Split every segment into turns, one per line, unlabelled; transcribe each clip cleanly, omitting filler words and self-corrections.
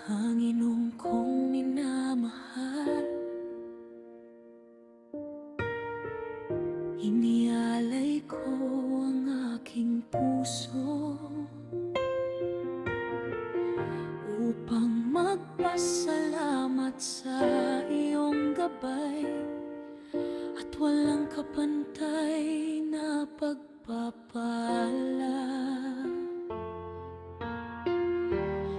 Panginoon kong minamahal, inialay ko ang aking puso upang magpasalamat sa iyong gabay at walang kapantay na pagpapala.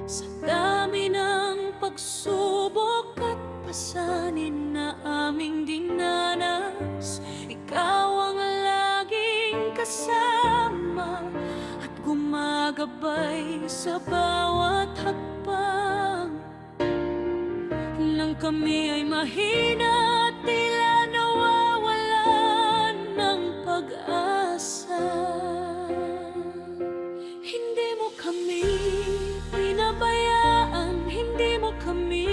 Sa dami ng pagsubok at pasanin na aming dinanas, ikaw ang laging kasama at gumagabay sa bawat hakbang. Nang kami ay mahina at tila nawawalan ng pag-asa, hindi mo kami pinabayaan, hindi mo kami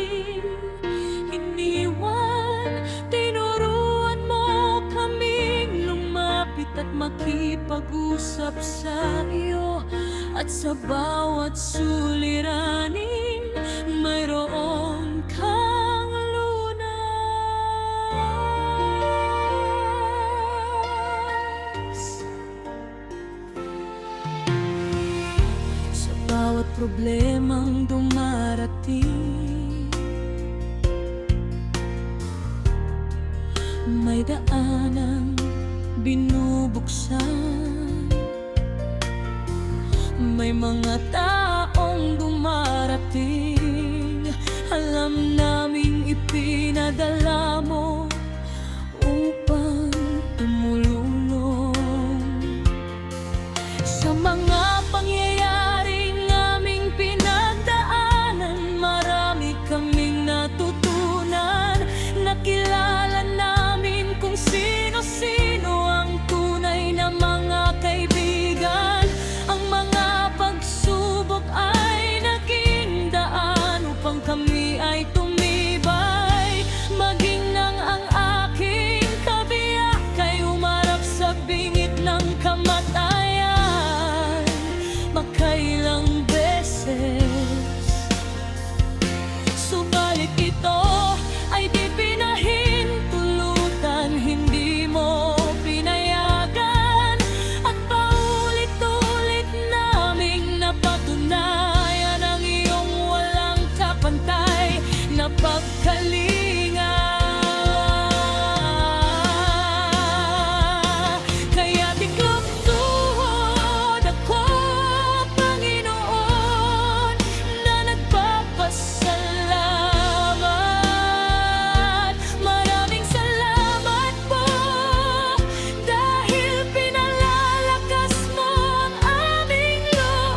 iniwan. Tinuruan mo kaming lumapit at makipag-usap sa iyo, at sa bawat suliranin mayroon kang lunas. Sa bawat problemang dumarating, may daanang binubuksan. May mga taong dumarating, alam naming ipinadala mo upang tumulong sa mga pangyayaring aming pinagdaanan. Marami kaming natutunan, nakilala namin kung sino-sino ang tunay na mga kaibigan. Ang mga pagsubok ay naging daan upang kami ay tumibay, maging nang ang aking kabiyak ay umarap sa bingit ng kamatayan. Makailang beses, subalit ito ay di pinahintulutan, hindi mo pinayagan, at paulit-ulit naming napatunayan ang iyong walang kapantay na pagkalinga. Kaya't iklop tuhod ako, Panginoon, na nagpapasalamat. Maraming salamat po, dahil pinalalakas mo ang aming loob.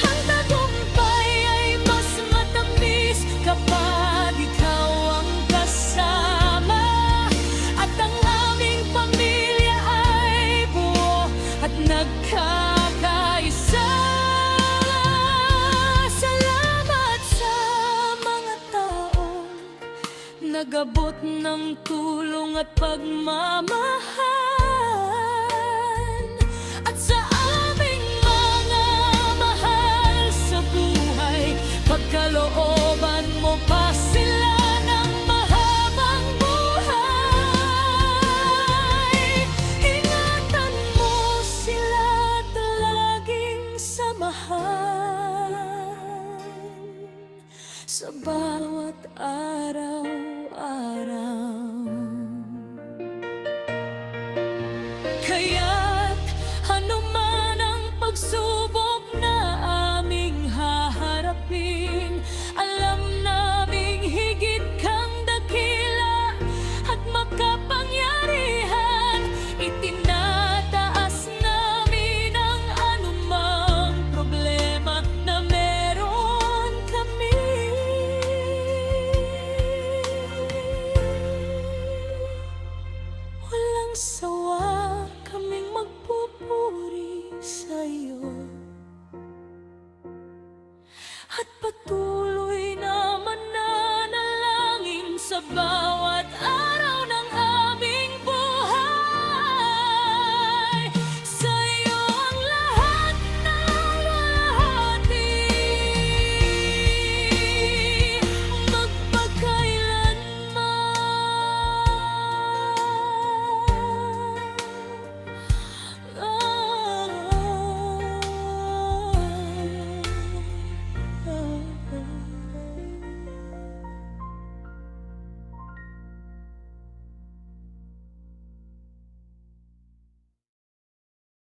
Ang tagumpay ay mas matamis kapag ikaw ang kasama, at ang aming pamilya ay buo at nagkakaisa. Salamat sa mga taong nagabot ng tulong at pagmamahal, at sa aming mga mahal sa buhay, pagkalooban mo pa sila ng mahabang buhay. Ingatan mo sila at laging samahan sa bawat araw-araw. Kaya't anuman ang pagsubok na aming haharapin, alam naming higit kang dakila at makapangyarihan. Itinataas namin ang anumang problema na meron kami. Walang sawa kaming magpupuri sa iyo, at patuloy